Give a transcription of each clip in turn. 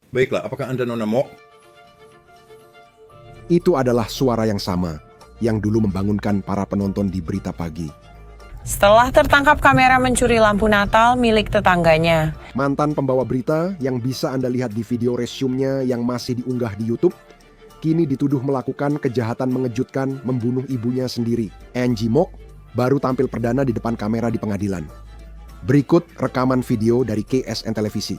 Baiklah, apakah Anda Nona Mok? Itu adalah suara yang sama yang dulu membangunkan para penonton di berita pagi. Setelah tertangkap kamera mencuri lampu Natal milik tetangganya. Mantan pembawa berita yang bisa Anda lihat di video resume-nya yang masih diunggah di YouTube, kini dituduh melakukan kejahatan mengejutkan membunuh ibunya sendiri. Angie Mok baru tampil perdana di depan kamera di pengadilan. Berikut rekaman video dari KSN Televisi.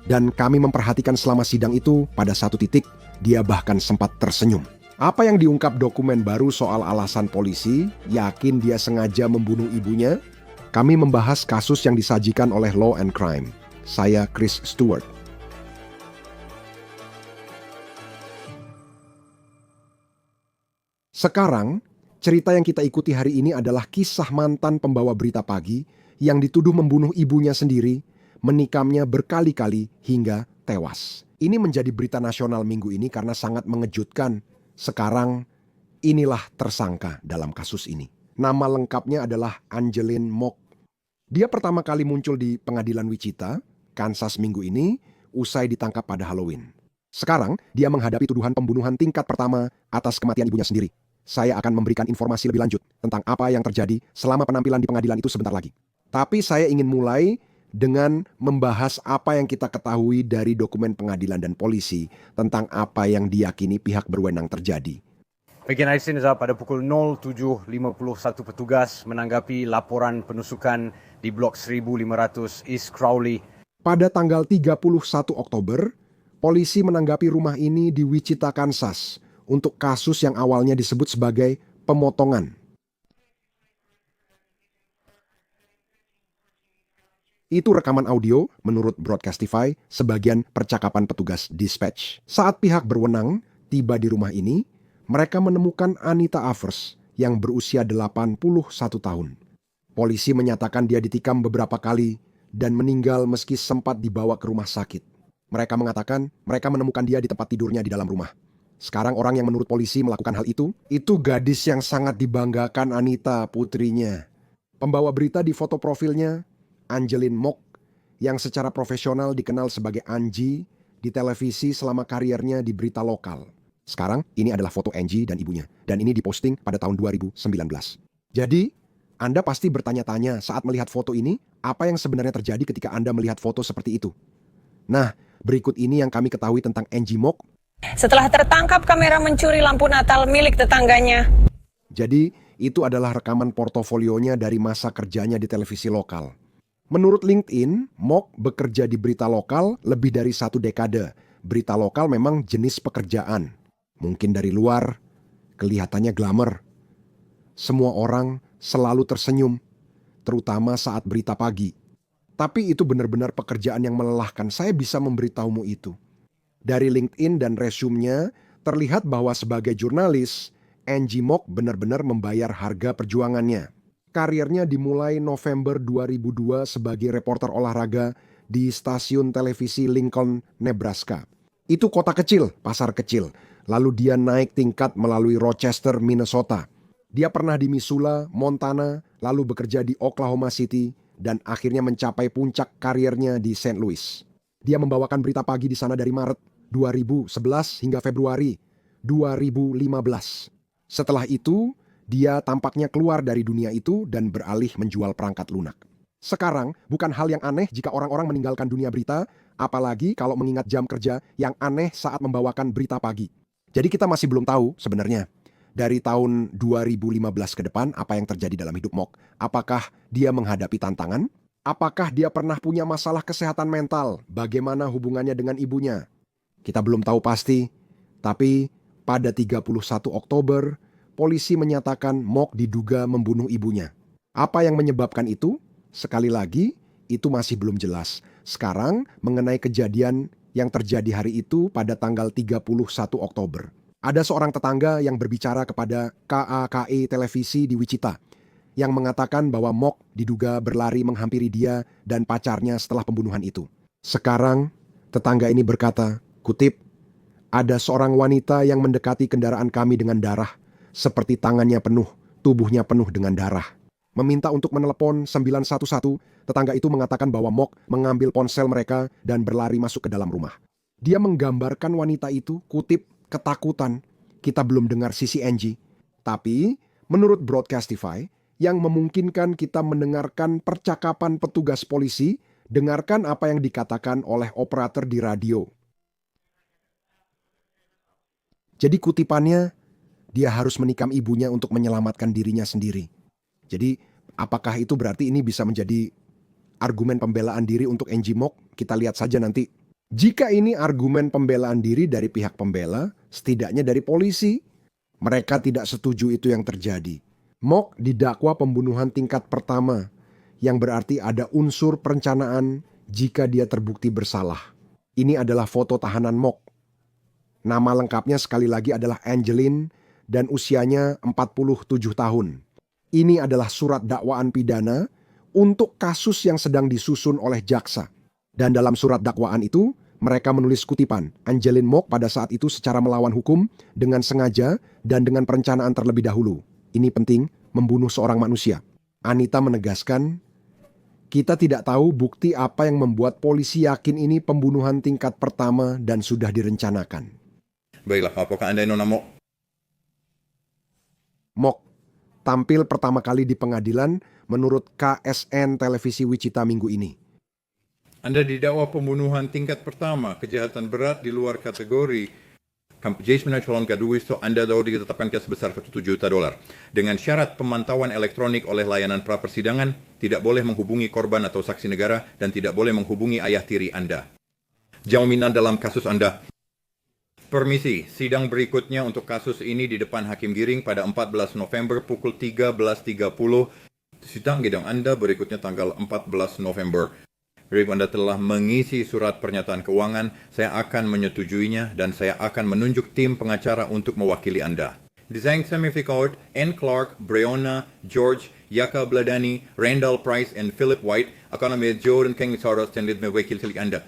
Dan kami memperhatikan selama sidang itu, pada satu titik, dia bahkan sempat tersenyum. Apa yang diungkap dokumen baru soal alasan polisi, yakin dia sengaja membunuh ibunya? Kami membahas kasus yang disajikan oleh Law and Crime. Saya Chris Stewart. Sekarang, cerita yang kita ikuti hari ini adalah kisah mantan pembawa berita pagi yang dituduh membunuh ibunya sendiri, menikamnya berkali-kali hingga tewas. Ini menjadi berita nasional minggu ini karena sangat mengejutkan. Sekarang, inilah tersangka dalam kasus ini. Nama lengkapnya adalah Angeline Mok. Dia pertama kali muncul di pengadilan Wichita, Kansas minggu ini, usai ditangkap pada Halloween. Sekarang, dia menghadapi tuduhan pembunuhan tingkat pertama atas kematian ibunya sendiri. Saya akan memberikan informasi lebih lanjut tentang apa yang terjadi selama penampilan di pengadilan itu sebentar lagi. Tapi saya ingin mulai dengan membahas apa yang kita ketahui dari dokumen pengadilan dan polisi tentang apa yang diyakini pihak berwenang terjadi. Bagian hari Senin pada pukul 07.51 petugas menanggapi laporan penusukan di Blok 1500 East Crowley. Pada tanggal 31 Oktober, polisi menanggapi rumah ini di Wichita, Kansas untuk kasus yang awalnya disebut sebagai pemotongan. Itu rekaman audio menurut Broadcastify sebagian percakapan petugas dispatch. Saat pihak berwenang tiba di rumah ini, mereka menemukan Anita Avers yang berusia 81 tahun. Polisi menyatakan dia ditikam beberapa kali dan meninggal meski sempat dibawa ke rumah sakit. Mereka mengatakan mereka menemukan dia di tempat tidurnya di dalam rumah. Sekarang orang yang menurut polisi melakukan hal itu gadis yang sangat dibanggakan Anita, putrinya. Pembawa berita di foto profilnya, Angeline Mok, yang secara profesional dikenal sebagai Angie di televisi selama kariernya di berita lokal. Sekarang, ini adalah foto Angie dan ibunya, dan ini diposting pada tahun 2019. Jadi, Anda pasti bertanya-tanya saat melihat foto ini, apa yang sebenarnya terjadi ketika Anda melihat foto seperti itu? Nah, berikut ini yang kami ketahui tentang Angie Mok. Setelah tertangkap kamera mencuri lampu Natal milik tetangganya. Jadi, itu adalah rekaman portofolionya dari masa kerjanya di televisi lokal. Menurut LinkedIn, Mok bekerja di berita lokal lebih dari 1 dekade. Berita lokal memang jenis pekerjaan. Mungkin dari luar, kelihatannya glamour. Semua orang selalu tersenyum, terutama saat berita pagi. Tapi itu benar-benar pekerjaan yang melelahkan. Saya bisa memberitahumu itu. Dari LinkedIn dan resume-nya, terlihat bahwa sebagai jurnalis, Angie Mok benar-benar membayar harga perjuangannya. Karirnya dimulai November 2002 sebagai reporter olahraga di stasiun televisi Lincoln, Nebraska. Itu kota kecil, pasar kecil. Lalu dia naik tingkat melalui Rochester, Minnesota. Dia pernah di Missoula, Montana, lalu bekerja di Oklahoma City, dan akhirnya mencapai puncak karirnya di St. Louis. Dia membawakan berita pagi di sana dari Maret 2011 hingga Februari 2015. Setelah itu, dia tampaknya keluar dari dunia itu dan beralih menjual perangkat lunak. Sekarang, bukan hal yang aneh jika orang-orang meninggalkan dunia berita, apalagi kalau mengingat jam kerja yang aneh saat membawakan berita pagi. Jadi kita masih belum tahu sebenarnya, dari tahun 2015 ke depan apa yang terjadi dalam hidup Mok. Apakah dia menghadapi tantangan? Apakah dia pernah punya masalah kesehatan mental? Bagaimana hubungannya dengan ibunya? Kita belum tahu pasti, tapi pada 31 Oktober, polisi menyatakan Mok diduga membunuh ibunya. Apa yang menyebabkan itu? Sekali lagi, itu masih belum jelas. Sekarang, mengenai kejadian yang terjadi hari itu pada tanggal 31 Oktober. Ada seorang tetangga yang berbicara kepada KAKE televisi di Wichita, yang mengatakan bahwa Mok diduga berlari menghampiri dia dan pacarnya setelah pembunuhan itu. Sekarang, tetangga ini berkata, kutip, "Ada seorang wanita yang mendekati kendaraan kami dengan darah, seperti tangannya penuh, tubuhnya penuh dengan darah." Meminta untuk menelepon 911, tetangga itu mengatakan bahwa Mok mengambil ponsel mereka dan berlari masuk ke dalam rumah. Dia menggambarkan wanita itu, kutip, ketakutan. Kita belum dengar sisi Angie. Tapi, menurut Broadcastify, yang memungkinkan kita mendengarkan percakapan petugas polisi, dengarkan apa yang dikatakan oleh operator di radio. Jadi kutipannya, dia harus menikam ibunya untuk menyelamatkan dirinya sendiri. Jadi, apakah itu berarti ini bisa menjadi argumen pembelaan diri untuk Angie Mok? Kita lihat saja nanti. Jika ini argumen pembelaan diri dari pihak pembela, setidaknya dari polisi, mereka tidak setuju itu yang terjadi. Mok didakwa pembunuhan tingkat pertama, yang berarti ada unsur perencanaan jika dia terbukti bersalah. Ini adalah foto tahanan Mok. Nama lengkapnya sekali lagi adalah Angeline dan usianya 47 tahun. Ini adalah surat dakwaan pidana untuk kasus yang sedang disusun oleh jaksa. Dan dalam surat dakwaan itu, mereka menulis kutipan, Angeline Mok pada saat itu secara melawan hukum, dengan sengaja dan dengan perencanaan terlebih dahulu. Ini penting, membunuh seorang manusia. Anita menegaskan, kita tidak tahu bukti apa yang membuat polisi yakin ini pembunuhan tingkat pertama dan sudah direncanakan. Baiklah, apakah Anda Nona Mok? Mok tampil pertama kali di pengadilan menurut KSN Televisi Wichita minggu ini. Anda didakwa pembunuhan tingkat pertama, kejahatan berat di luar kategori Jason calon kedua itu Anda ditetapkan sebesar $1 juta. Dengan syarat pemantauan elektronik oleh layanan pra persidangan, tidak boleh menghubungi korban atau saksi negara, dan tidak boleh menghubungi ayah tiri Anda. Jaminan dalam kasus Anda. Permisi, sidang berikutnya untuk kasus ini di depan Hakim Giring pada 14 November pukul 13.30. Sidang gedung Anda berikutnya tanggal 14 November. Jika Anda telah mengisi surat pernyataan keuangan, saya akan menyetujuinya dan saya akan menunjuk tim pengacara untuk mewakili Anda. Desain Semificard, N. Clark, Breonna, George, Yaka Bladani, Randall Price, and Philip White akan ambil Jordan King Soros dan mewakili Anda.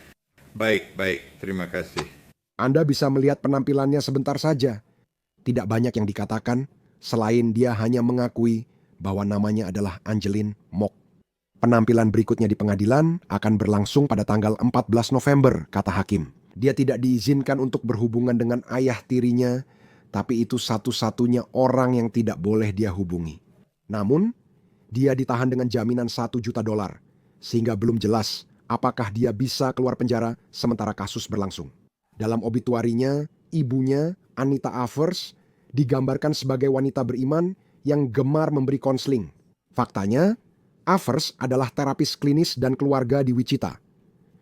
Baik, terima kasih. Anda bisa melihat penampilannya sebentar saja. Tidak banyak yang dikatakan, selain dia hanya mengakui bahwa namanya adalah Angeline Mok. Penampilan berikutnya di pengadilan akan berlangsung pada tanggal 14 November, kata hakim. Dia tidak diizinkan untuk berhubungan dengan ayah tirinya, tapi itu satu-satunya orang yang tidak boleh dia hubungi. Namun, dia ditahan dengan jaminan $1 juta, sehingga belum jelas apakah dia bisa keluar penjara sementara kasus berlangsung. Dalam obituarinya, ibunya, Anita Avers, digambarkan sebagai wanita beriman yang gemar memberi konseling. Faktanya, Avers adalah terapis klinis dan keluarga di Wichita.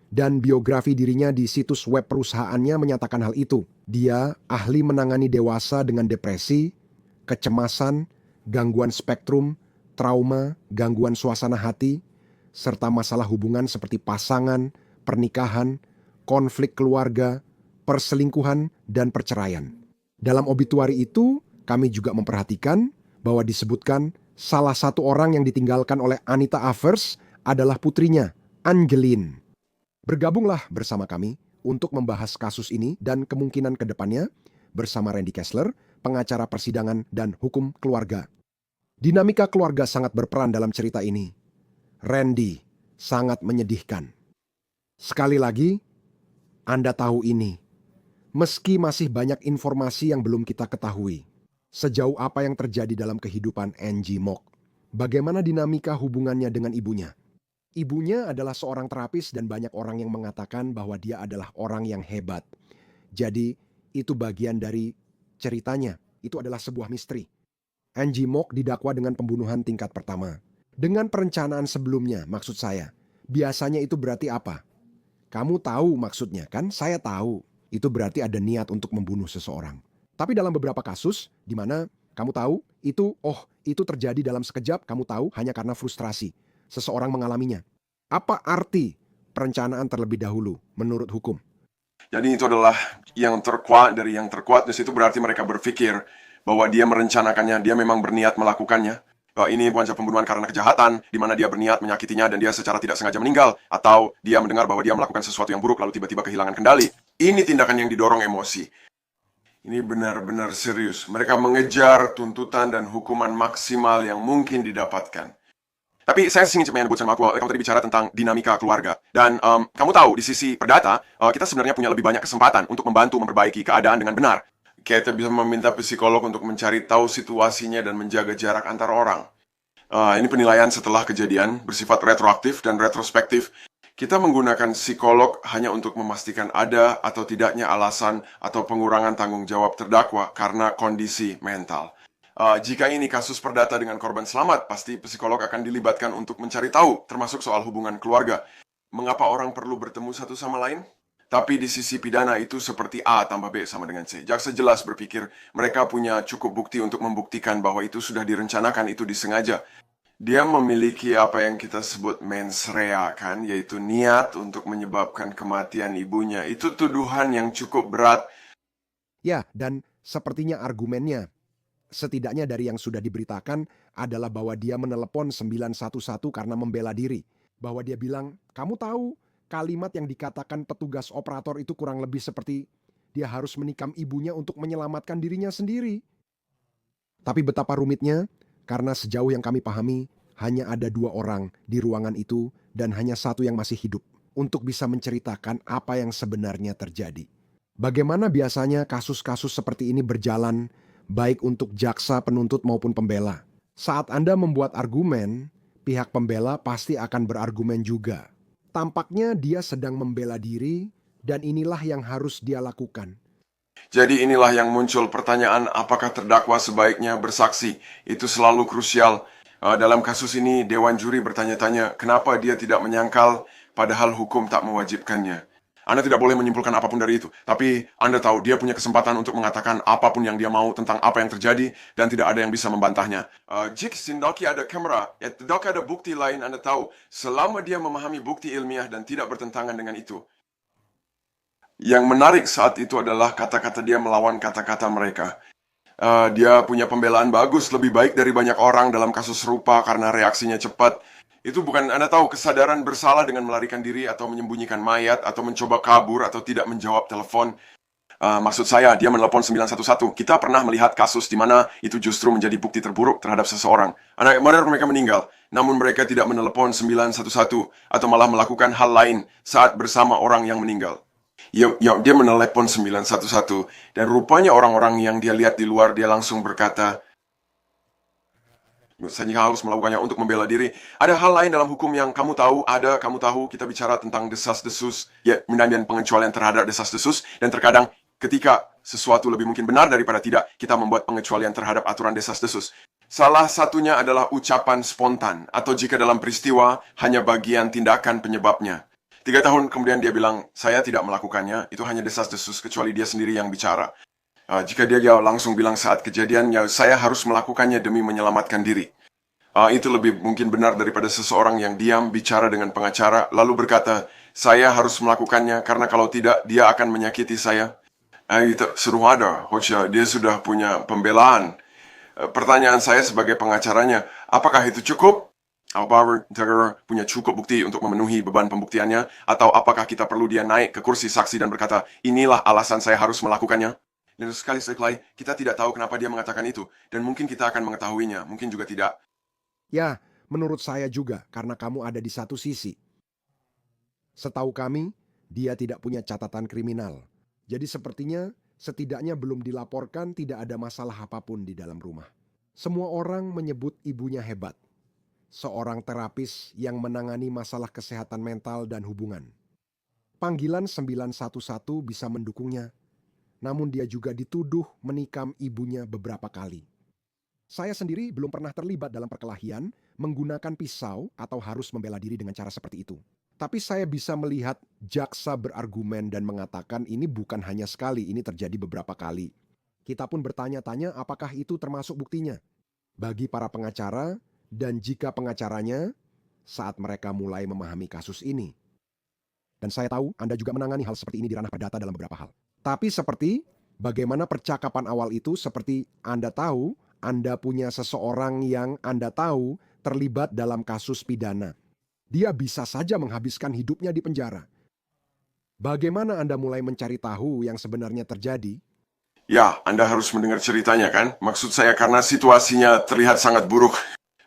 Dan biografi dirinya di situs web perusahaannya menyatakan hal itu. Dia ahli menangani dewasa dengan depresi, kecemasan, gangguan spektrum, trauma, gangguan suasana hati, serta masalah hubungan seperti pasangan, pernikahan, konflik keluarga, perselingkuhan, dan perceraian. Dalam obituari itu, kami juga memperhatikan bahwa disebutkan salah satu orang yang ditinggalkan oleh Anita Avers adalah putrinya, Angeline. Bergabunglah bersama kami untuk membahas kasus ini dan kemungkinan ke depannya bersama Randy Kessler, pengacara persidangan dan hukum keluarga. Dinamika keluarga sangat berperan dalam cerita ini. Randy sangat menyedihkan. Sekali lagi, Anda tahu ini. Meski masih banyak informasi yang belum kita ketahui. Sejauh apa yang terjadi dalam kehidupan Angie Mok? Bagaimana dinamika hubungannya dengan ibunya? Ibunya adalah seorang terapis dan banyak orang yang mengatakan bahwa dia adalah orang yang hebat. Jadi itu bagian dari ceritanya. Itu adalah sebuah misteri. Angie Mok didakwa dengan pembunuhan tingkat pertama. Dengan perencanaan sebelumnya, maksud saya. Biasanya itu berarti apa? Kamu tahu maksudnya kan? Saya tahu. Itu berarti ada niat untuk membunuh seseorang. Tapi dalam beberapa kasus, di mana kamu tahu, itu terjadi dalam sekejap, kamu tahu, hanya karena frustrasi. Seseorang mengalaminya. Apa arti perencanaan terlebih dahulu menurut hukum? Jadi itu adalah yang terkuat dari yang terkuat. Di situ berarti mereka berpikir bahwa dia merencanakannya, dia memang berniat melakukannya. Bahwa ini bukan pembunuhan karena kejahatan, di mana dia berniat menyakitinya dan dia secara tidak sengaja meninggal. Atau dia mendengar bahwa dia melakukan sesuatu yang buruk lalu tiba-tiba kehilangan kendali. Ini tindakan yang didorong emosi. Ini benar-benar serius. Mereka mengejar tuntutan dan hukuman maksimal yang mungkin didapatkan. Tapi saya ingin menyebutkan kamu tadi bicara tentang dinamika keluarga. Dan kamu tahu, di sisi perdata, kita sebenarnya punya lebih banyak kesempatan untuk membantu memperbaiki keadaan dengan benar. Kita bisa meminta psikolog untuk mencari tahu situasinya dan menjaga jarak antar orang. Ini penilaian setelah kejadian, bersifat retroaktif dan retrospektif. Kita menggunakan psikolog hanya untuk memastikan ada atau tidaknya alasan atau pengurangan tanggung jawab terdakwa karena kondisi mental. Jika ini kasus perdata dengan korban selamat, pasti psikolog akan dilibatkan untuk mencari tahu, termasuk soal hubungan keluarga. Mengapa orang perlu bertemu satu sama lain? Tapi di sisi pidana itu seperti A tambah B sama dengan C. Jaksa jelas berpikir mereka punya cukup bukti untuk membuktikan bahwa itu sudah direncanakan, itu disengaja. Dia memiliki apa yang kita sebut mens rea, kan? Yaitu niat untuk menyebabkan kematian ibunya. Itu tuduhan yang cukup berat. Ya, dan sepertinya argumennya, setidaknya dari yang sudah diberitakan, adalah bahwa dia menelepon 911 karena membela diri. Bahwa dia bilang, kamu tahu, kalimat yang dikatakan petugas operator itu kurang lebih seperti dia harus menikam ibunya untuk menyelamatkan dirinya sendiri. Tapi betapa rumitnya, karena sejauh yang kami pahami, hanya ada 2 orang di ruangan itu dan hanya 1 yang masih hidup untuk bisa menceritakan apa yang sebenarnya terjadi. Bagaimana biasanya kasus-kasus seperti ini berjalan, baik untuk jaksa, penuntut maupun pembela. Saat Anda membuat argumen, pihak pembela pasti akan berargumen juga. Tampaknya dia sedang membela diri dan inilah yang harus dia lakukan. Jadi inilah yang muncul pertanyaan apakah terdakwa sebaiknya bersaksi. Itu selalu krusial. Dalam kasus ini, Dewan Juri bertanya-tanya kenapa dia tidak menyangkal padahal hukum tak mewajibkannya. Anda tidak boleh menyimpulkan apapun dari itu. Tapi Anda tahu dia punya kesempatan untuk mengatakan apapun yang dia mau tentang apa yang terjadi dan tidak ada yang bisa membantahnya. Jika sindaki ada kamera, tidak ada bukti lain, Anda tahu. Selama dia memahami bukti ilmiah dan tidak bertentangan dengan itu. Yang menarik saat itu adalah kata-kata dia melawan kata-kata mereka. Dia punya pembelaan bagus, lebih baik dari banyak orang dalam kasus serupa karena reaksinya cepat. Itu bukan, Anda tahu, kesadaran bersalah dengan melarikan diri atau menyembunyikan mayat atau mencoba kabur atau tidak menjawab telepon. Maksud saya, dia menelepon 911. Kita pernah melihat kasus di mana itu justru menjadi bukti terburuk terhadap seseorang. Mereka meninggal, namun mereka tidak menelepon 911 atau malah melakukan hal lain saat bersama orang yang meninggal. Dia menelepon 911 dan rupanya orang-orang yang dia lihat di luar, dia langsung berkata, saya harus melakukannya untuk membela diri. Ada hal lain dalam hukum yang kamu tahu, kita bicara tentang desas-desus, ya, dan pengecualian terhadap desas-desus, dan terkadang ketika sesuatu lebih mungkin benar daripada tidak, kita membuat pengecualian terhadap aturan desas-desus. Salah satunya adalah ucapan spontan, atau jika dalam peristiwa hanya bagian tindakan penyebabnya. 3 tahun kemudian dia bilang, saya tidak melakukannya, itu hanya desas-desus kecuali dia sendiri yang bicara. Jika dia langsung bilang saat kejadian, saya harus melakukannya demi menyelamatkan diri. Itu lebih mungkin benar daripada seseorang yang diam bicara dengan pengacara, lalu berkata, saya harus melakukannya karena kalau tidak, dia akan menyakiti saya. Itu suruh ada, dia sudah punya pembelaan. Pertanyaan saya sebagai pengacaranya, apakah itu cukup? Apakah punya cukup bukti untuk memenuhi beban pembuktiannya? Atau apakah kita perlu dia naik ke kursi saksi dan berkata, inilah alasan saya harus melakukannya? Dan sekali lagi, kita tidak tahu kenapa dia mengatakan itu. Dan mungkin kita akan mengetahuinya, mungkin juga tidak. Ya, menurut saya juga, karena kamu ada di satu sisi. Setahu kami, dia tidak punya catatan kriminal. Jadi sepertinya, setidaknya belum dilaporkan tidak ada masalah apapun di dalam rumah. Semua orang menyebut ibunya hebat. Seorang terapis yang menangani masalah kesehatan mental dan hubungan. Panggilan 911 bisa mendukungnya. Namun dia juga dituduh menikam ibunya beberapa kali. Saya sendiri belum pernah terlibat dalam perkelahian menggunakan pisau atau harus membela diri dengan cara seperti itu. Tapi saya bisa melihat jaksa berargumen dan mengatakan ini bukan hanya sekali, ini terjadi beberapa kali. Kita pun bertanya-tanya apakah itu termasuk buktinya. Bagi para pengacara dan jika pengacaranya saat mereka mulai memahami kasus ini. Dan saya tahu Anda juga menangani hal seperti ini di ranah perdata dalam beberapa hal. Tapi seperti bagaimana percakapan awal itu seperti Anda tahu, Anda punya seseorang yang Anda tahu terlibat dalam kasus pidana. Dia bisa saja menghabiskan hidupnya di penjara. Bagaimana Anda mulai mencari tahu yang sebenarnya terjadi? Ya, Anda harus mendengar ceritanya kan? Maksud saya karena situasinya terlihat sangat buruk.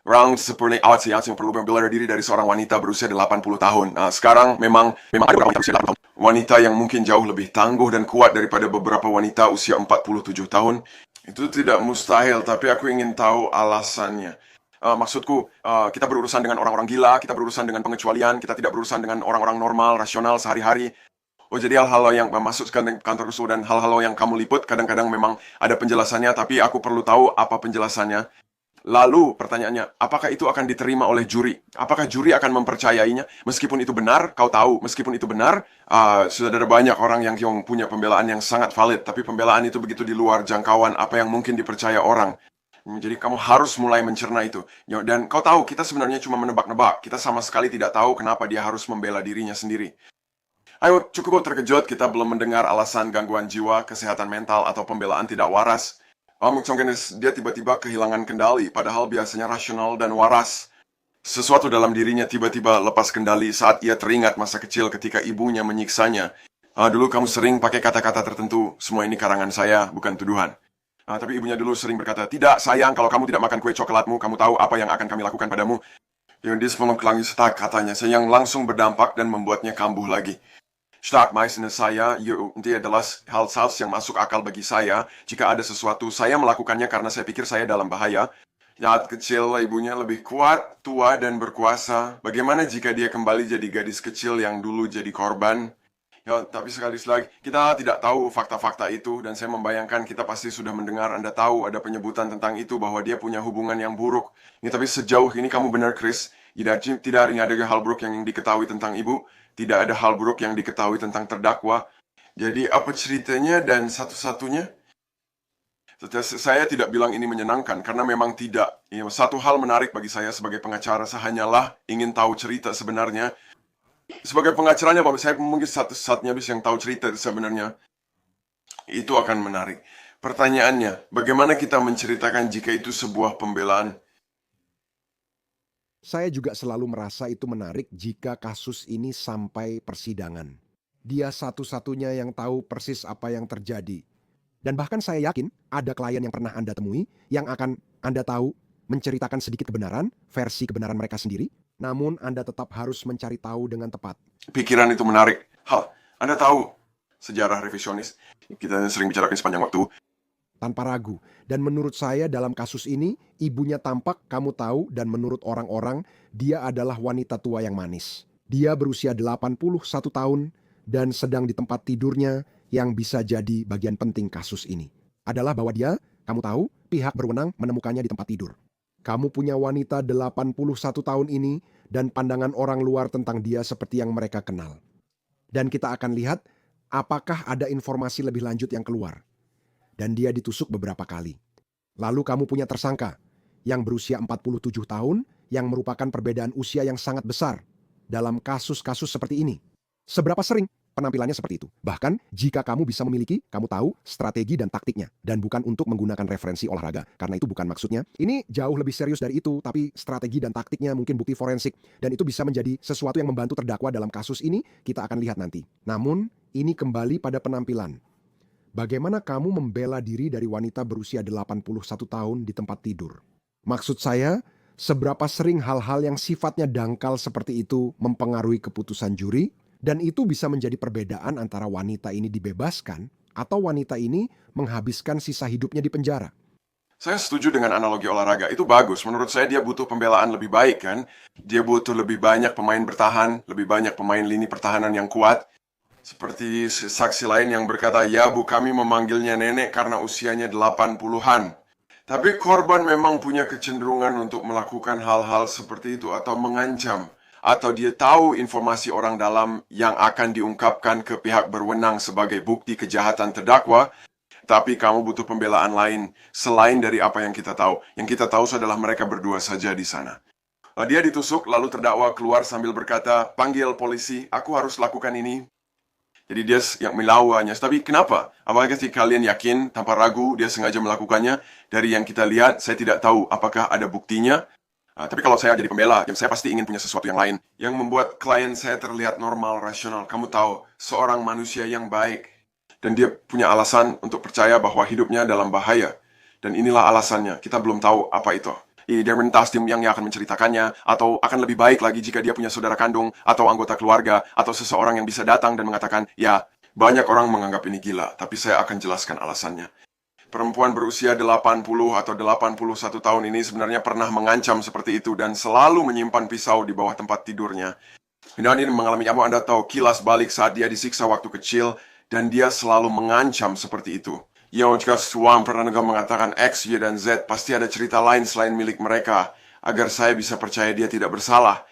orang seperti awat yang perlu membela diri dari seorang wanita berusia 80 tahun. Nah, sekarang memang ada beberapa wanita berusia 80 tahun. Wanita yang mungkin jauh lebih tangguh dan kuat daripada beberapa wanita usia 47 tahun. Itu tidak mustahil, tapi aku ingin tahu alasannya. Maksudku, kita berurusan dengan orang-orang gila, kita berurusan dengan pengecualian, kita tidak berurusan dengan orang-orang normal, rasional, sehari-hari. Oh, jadi hal-hal yang masuk ke kantorku dan hal-hal yang kamu liput, kadang-kadang memang ada penjelasannya, tapi aku perlu tahu apa penjelasannya. Lalu, pertanyaannya, apakah itu akan diterima oleh juri? Apakah juri akan mempercayainya? Meskipun itu benar, kau tahu, meskipun itu benar, sudah ada banyak orang yang punya pembelaan yang sangat valid, tapi pembelaan itu begitu di luar jangkauan apa yang mungkin dipercaya orang. Jadi kamu harus mulai mencerna itu. Dan kau tahu, kita sebenarnya cuma menebak-nebak. Kita sama sekali tidak tahu kenapa dia harus membela dirinya sendiri. Ayo, cukup terkejut kita belum mendengar alasan gangguan jiwa, kesehatan mental, atau pembelaan tidak waras. Mungkin dia tiba-tiba kehilangan kendali, padahal biasanya rasional dan waras. Sesuatu dalam dirinya tiba-tiba lepas kendali saat ia teringat masa kecil ketika ibunya menyiksanya. Dulu kamu sering pakai kata-kata tertentu, semua ini karangan saya, bukan tuduhan. Tapi ibunya dulu sering berkata, tidak sayang, kalau kamu tidak makan kue coklatmu, kamu tahu apa yang akan kami lakukan padamu. Yang dia mengulangi setak katanya, yang langsung berdampak dan membuatnya kambuh lagi. Stark meistens saya, dia adalah hal yang masuk akal bagi saya. Jika ada sesuatu, saya melakukannya karena saya pikir saya dalam bahaya. Saat kecil, ibunya lebih kuat, tua, dan berkuasa. Bagaimana jika dia kembali jadi gadis kecil yang dulu jadi korban? Ya, tapi sekali lagi, kita tidak tahu fakta-fakta itu, dan saya membayangkan kita pasti sudah mendengar, Anda tahu ada penyebutan tentang itu, bahwa dia punya hubungan yang buruk. Tapi sejauh ini kamu benar, Chris. Tidak ada hal buruk yang diketahui tentang ibu. Tidak ada hal buruk yang diketahui tentang terdakwa. Jadi apa ceritanya dan satu-satunya? Saya tidak bilang ini menyenangkan, karena memang tidak. Satu hal menarik bagi saya sebagai pengacara, saya hanyalah ingin tahu cerita sebenarnya. Sebagai pengacaranya, saya mungkin satu-satunya yang tahu cerita sebenarnya. Itu akan menarik. Pertanyaannya, bagaimana kita menceritakan jika itu sebuah pembelaan? Saya juga selalu merasa itu menarik jika kasus ini sampai persidangan. Dia satu-satunya yang tahu persis apa yang terjadi. Dan bahkan saya yakin ada klien yang pernah Anda temui yang akan Anda tahu menceritakan sedikit kebenaran, versi kebenaran mereka sendiri, namun Anda tetap harus mencari tahu dengan tepat. Pikiran itu menarik. Anda tahu sejarah revisionis. Kita sering bicarakan sepanjang waktu. Tanpa ragu. Dan menurut saya dalam kasus ini, ibunya tampak, kamu tahu, dan menurut orang-orang, dia adalah wanita tua yang manis. Dia berusia 81 tahun dan sedang di tempat tidurnya yang bisa jadi bagian penting kasus ini. Adalah bahwa dia, kamu tahu, pihak berwenang menemukannya di tempat tidur. Kamu punya wanita 81 tahun ini dan pandangan orang luar tentang dia seperti yang mereka kenal. Dan kita akan lihat apakah ada informasi lebih lanjut yang keluar. Dan dia ditusuk beberapa kali. Lalu kamu punya tersangka yang berusia 47 tahun yang merupakan perbedaan usia yang sangat besar dalam kasus-kasus seperti ini. Seberapa sering penampilannya seperti itu? Bahkan jika kamu bisa memiliki, kamu tahu strategi dan taktiknya. Dan bukan untuk menggunakan referensi olahraga. Karena itu bukan maksudnya. Ini jauh lebih serius dari itu, tapi strategi dan taktiknya mungkin bukti forensik. Dan itu bisa menjadi sesuatu yang membantu terdakwa dalam kasus ini, kita akan lihat nanti. Namun, ini kembali pada penampilan. Bagaimana kamu membela diri dari wanita berusia 81 tahun di tempat tidur? Maksud saya, seberapa sering hal-hal yang sifatnya dangkal seperti itu mempengaruhi keputusan juri, dan itu bisa menjadi perbedaan antara wanita ini dibebaskan atau wanita ini menghabiskan sisa hidupnya di penjara. Saya setuju dengan analogi olahraga, itu bagus. Menurut saya dia butuh pembelaan lebih baik kan. Dia butuh lebih banyak pemain bertahan, lebih banyak pemain lini pertahanan yang kuat. Seperti saksi lain yang berkata, ya bu kami memanggilnya nenek karena usianya 80-an. Tapi korban memang punya kecenderungan untuk melakukan hal-hal seperti itu atau mengancam. Atau dia tahu informasi orang dalam yang akan diungkapkan ke pihak berwenang sebagai bukti kejahatan terdakwa. Tapi kamu butuh pembelaan lain selain dari apa yang kita tahu. Yang kita tahu adalah mereka berdua saja di sana. Dia ditusuk lalu terdakwa keluar sambil berkata, panggil polisi, aku harus lakukan ini. Jadi dia yang melawannya. Tapi kenapa? Apakah kalian yakin tanpa ragu dia sengaja melakukannya? Dari yang kita lihat, saya tidak tahu apakah ada buktinya. Tapi kalau saya jadi pembela, saya pasti ingin punya sesuatu yang lain. Yang membuat klien saya terlihat normal, rasional. Kamu tahu, seorang manusia yang baik. Dan dia punya alasan untuk percaya bahwa hidupnya dalam bahaya. Dan inilah alasannya. Kita belum tahu apa itu. Identitas tim yang akan menceritakannya, atau akan lebih baik lagi jika dia punya saudara kandung, atau anggota keluarga, atau seseorang yang bisa datang dan mengatakan, ya, banyak orang menganggap ini gila, tapi saya akan jelaskan alasannya. Perempuan berusia 80 atau 81 tahun ini sebenarnya pernah mengancam seperti itu dan selalu menyimpan pisau di bawah tempat tidurnya. Dan ini mengalami apa Anda tahu, kilas balik saat dia disiksa waktu kecil, dan dia selalu mengancam seperti itu. Jika suam pernah mengatakan X, Y, dan Z, pasti ada cerita lain selain milik mereka, agar saya bisa percaya dia tidak bersalah.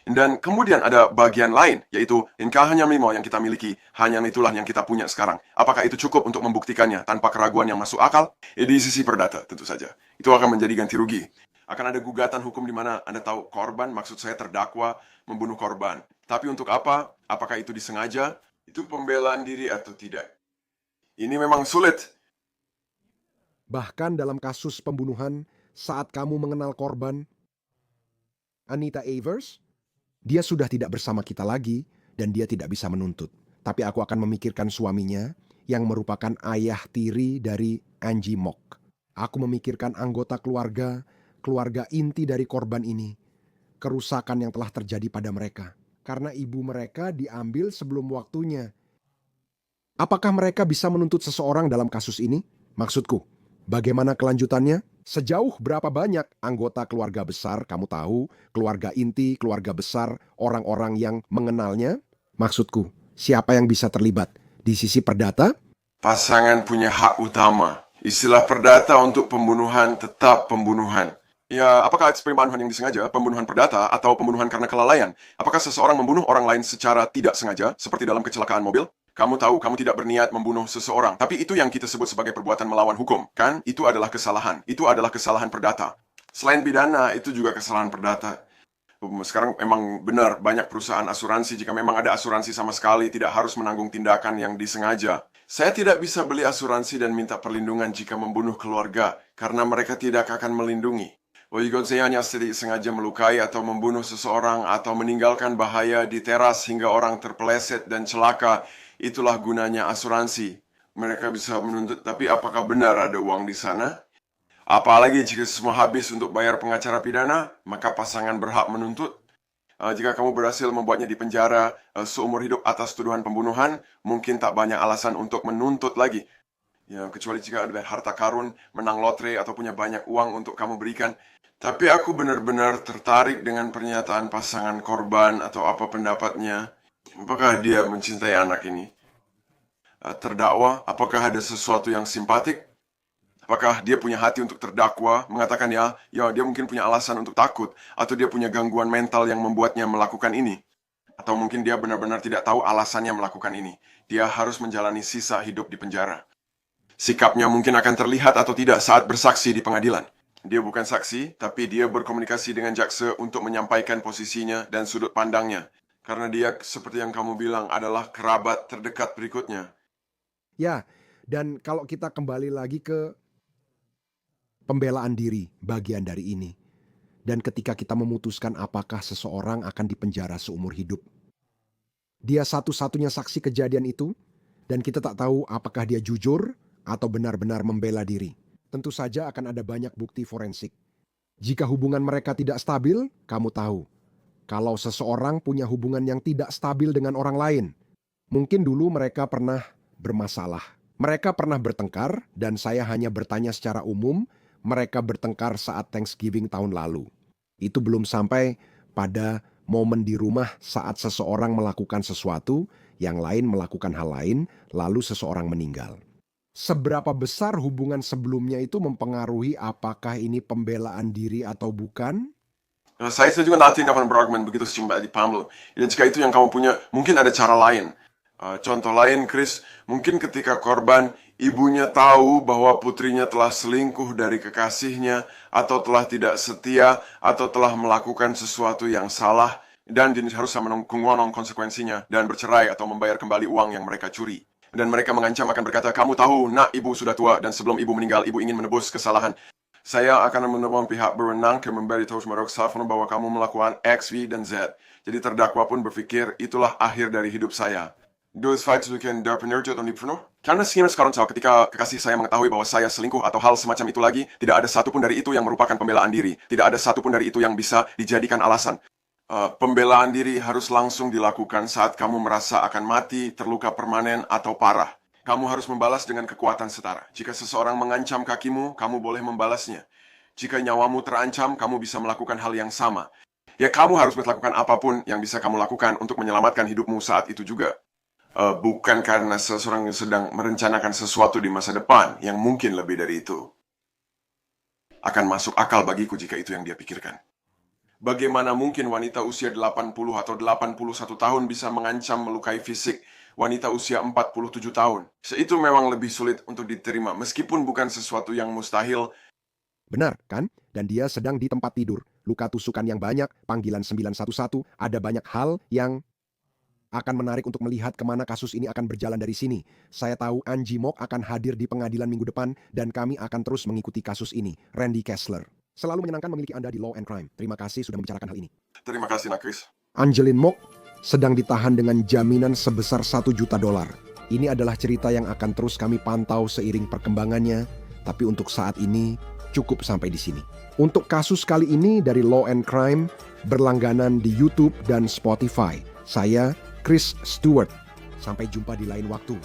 Dan kemudian ada bagian lain, yaitu engkau hanya lima yang kita miliki, hanya itulah yang kita punya sekarang. Apakah itu cukup untuk membuktikannya tanpa keraguan yang masuk akal? Di sisi perdata, tentu saja. Itu akan menjadi ganti rugi. Akan ada gugatan hukum di mana Anda tahu korban, maksud saya terdakwa, membunuh korban. Tapi untuk apa? Apakah itu disengaja? Itu pembelaan diri atau tidak? Ini memang sulit. Bahkan dalam kasus pembunuhan, saat kamu mengenal korban, Anita Avers, dia sudah tidak bersama kita lagi dan dia tidak bisa menuntut. Tapi aku akan memikirkan suaminya yang merupakan ayah tiri dari Angie Mock. Aku memikirkan anggota keluarga inti dari korban ini. Kerusakan yang telah terjadi pada mereka. Karena ibu mereka diambil sebelum waktunya. Apakah mereka bisa menuntut seseorang dalam kasus ini? Maksudku, bagaimana kelanjutannya? Sejauh berapa banyak anggota keluarga besar, kamu tahu, keluarga inti, keluarga besar, orang-orang yang mengenalnya? Maksudku, siapa yang bisa terlibat? Di sisi perdata? Pasangan punya hak utama. Istilah perdata untuk pembunuhan tetap pembunuhan. Ya, apakah itu pembunuhan yang disengaja, pembunuhan perdata, atau pembunuhan karena kelalaian? Apakah seseorang membunuh orang lain secara tidak sengaja, seperti dalam kecelakaan mobil? Kamu tahu, kamu tidak berniat membunuh seseorang. Tapi itu yang kita sebut sebagai perbuatan melawan hukum, kan? Itu adalah kesalahan. Itu adalah kesalahan perdata. Selain pidana, itu juga kesalahan perdata. Sekarang memang benar, banyak perusahaan asuransi, jika memang ada asuransi sama sekali, tidak harus menanggung tindakan yang disengaja. Saya tidak bisa beli asuransi dan minta perlindungan jika membunuh keluarga, karena mereka tidak akan melindungi. Jika saya hanya sengaja melukai atau membunuh seseorang atau meninggalkan bahaya di teras hingga orang terpeleset dan celaka, itulah gunanya asuransi. Mereka bisa menuntut, tapi apakah benar ada uang di sana? Apalagi jika semua habis untuk bayar pengacara pidana, maka pasangan berhak menuntut. Jika kamu berhasil membuatnya di penjara seumur hidup atas tuduhan pembunuhan, mungkin tak banyak alasan untuk menuntut lagi. Ya, kecuali jika ada harta karun, menang lotre, atau punya banyak uang untuk kamu berikan. Tapi aku benar-benar tertarik dengan pernyataan pasangan korban atau apa pendapatnya. Apakah dia mencintai anak ini? Terdakwa, apakah ada sesuatu yang simpatik? Apakah dia punya hati untuk terdakwa, mengatakan ya dia mungkin punya alasan untuk takut, atau dia punya gangguan mental yang membuatnya melakukan ini? Atau mungkin dia benar-benar tidak tahu alasannya melakukan ini. Dia harus menjalani sisa hidup di penjara. Sikapnya mungkin akan terlihat atau tidak saat bersaksi di pengadilan. Dia bukan saksi, tapi dia berkomunikasi dengan jaksa untuk menyampaikan posisinya dan sudut pandangnya. Karena dia, seperti yang kamu bilang, adalah kerabat terdekat berikutnya. Ya, dan kalau kita kembali lagi ke pembelaan diri, bagian dari ini. Dan ketika kita memutuskan apakah seseorang akan dipenjara seumur hidup. Dia satu-satunya saksi kejadian itu, dan kita tak tahu apakah dia jujur atau benar-benar membela diri. Tentu saja akan ada banyak bukti forensik. Jika hubungan mereka tidak stabil, kamu tahu. Kalau seseorang punya hubungan yang tidak stabil dengan orang lain, mungkin dulu mereka pernah bermasalah. Mereka pernah bertengkar, dan saya hanya bertanya secara umum, mereka bertengkar saat Thanksgiving tahun lalu. Itu belum sampai pada momen di rumah saat seseorang melakukan sesuatu, yang lain melakukan hal lain, lalu seseorang meninggal. Seberapa besar hubungan sebelumnya itu mempengaruhi apakah ini pembelaan diri atau bukan? Saya juga nanti akan berargumen begitu singkat di Pamlo. Dan jika itu yang kamu punya, mungkin ada cara lain. Contoh lain, Chris, mungkin ketika korban, ibunya tahu bahwa putrinya telah selingkuh dari kekasihnya, atau telah tidak setia, atau telah melakukan sesuatu yang salah, dan dia harus menanggung konsekuensinya, dan bercerai atau membayar kembali uang yang mereka curi. Dan mereka mengancam akan berkata, kamu tahu, nak, ibu sudah tua, dan sebelum ibu meninggal, ibu ingin menebus kesalahan. Saya akan menemukan pihak berwenang ke memberitahu Safarno bahwa kamu melakukan X, Y, dan Z. Jadi terdakwa pun berpikir, itulah akhir dari hidup saya. Karena sekarang ketika kekasih saya mengetahui bahwa saya selingkuh atau hal semacam itu lagi, tidak ada satupun dari itu yang merupakan pembelaan diri. Tidak ada satupun dari itu yang bisa dijadikan alasan. Pembelaan diri harus langsung dilakukan saat kamu merasa akan mati, terluka permanen, atau parah. Kamu harus membalas dengan kekuatan setara. Jika seseorang mengancam kakimu, kamu boleh membalasnya. Jika nyawamu terancam, kamu bisa melakukan hal yang sama. Ya, kamu harus melakukan apapun yang bisa kamu lakukan untuk menyelamatkan hidupmu saat itu juga. Bukan karena seseorang yang sedang merencanakan sesuatu di masa depan yang mungkin lebih dari itu. Akan masuk akal bagiku jika itu yang dia pikirkan. Bagaimana mungkin wanita usia 80 atau 81 tahun bisa mengancam melukai fisik wanita usia 47 tahun? Itu memang lebih sulit untuk diterima, meskipun bukan sesuatu yang mustahil. Benar, kan? Dan dia sedang di tempat tidur. Luka tusukan yang banyak, panggilan 911, ada banyak hal yang akan menarik untuk melihat kemana kasus ini akan berjalan dari sini. Saya tahu Angie Mok akan hadir di pengadilan minggu depan dan kami akan terus mengikuti kasus ini. Randy Kessler. Selalu menyenangkan memiliki Anda di Law and Crime. Terima kasih sudah membicarakan hal ini. Terima kasih, Nak Chris. Angeline Mok sedang ditahan dengan jaminan sebesar $1 juta. Ini adalah cerita yang akan terus kami pantau seiring perkembangannya, tapi untuk saat ini cukup sampai di sini. Untuk kasus kali ini dari Law and Crime berlangganan di YouTube dan Spotify. Saya Chris Stewart. Sampai jumpa di lain waktu.